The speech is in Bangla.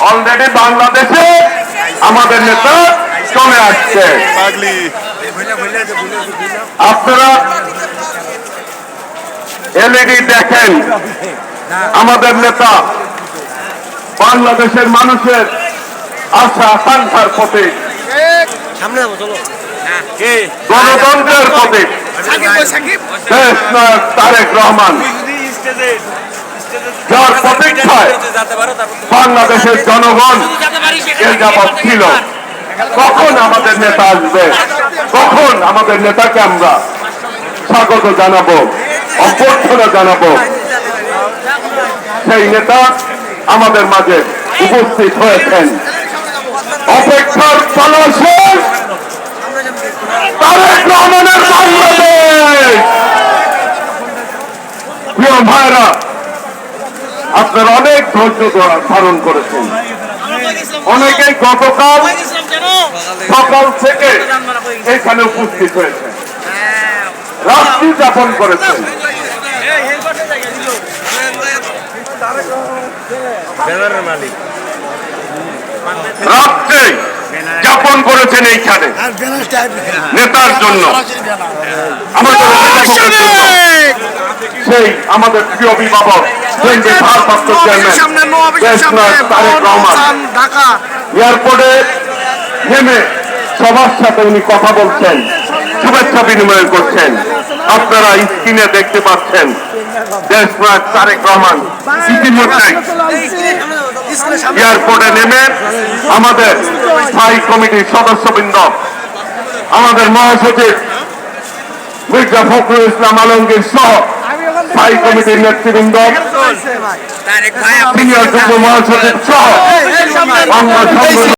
অলরেডি বাংলাদেশে আমাদের নেতা চলে আসছে। আপনারা এলইডি দেখেন, আমাদের নেতা বাংলাদেশের মানুষের আশা আকাঙ্ক্ষার প্রতীক, গণতন্ত্রের প্রতীক দেশ নায়ক তারেক রহমান, যার প্রতীক্ষায় বাংলাদেশের জনগণ এর যাবৎ ছিল। কখন আমাদের নেতা আসবে, কখন আমাদের নেতাকে আমরা স্বাগত জানাবো, অভ্যর্থনা জানাবো, সেই নেতা আমাদের মাঝে উপস্থিত হয়েছেন। অপেক্ষার চলা শেষ, তারেক রহমানের বাংলাদেশ। প্রিয় ভাইরা, আপনারা অনেক ধৈর্য ধারণ করেছেন। অনেকেই গতকাল সকাল থেকে এখানে উপস্থিত হয়েছে, রাত্রি যাপন করেছেন। রাত্রে যাপন করেছেন এইখানে নেতার জন্য, আমাদের সেই আমাদের প্রিয় অভিভাবক ভারপ্রাপ্ত চেয়ারম্যান দেশ নায়ক তারেক রহমান এয়ারপোর্টে নেমে সবার সাথে উনি কথা বলছেন, শুভেচ্ছা বিনিময় করছেন। আপনারা স্ক্রিনে দেখতে পাচ্ছেন দেশ নায়ক তারেক রহমান ইতিমধ্যে এয়ারপোর্টে নেমে আমাদের স্থায়ী কমিটির সদস্যবৃন্দ, আমাদের মহাসচিব মির্জা ফখরুল ইসলাম আলমগীর সহ স্থায়ী কমিটির নেতৃবৃন্দ, সিনিয়র যুগ্ম মহাসচিব সহ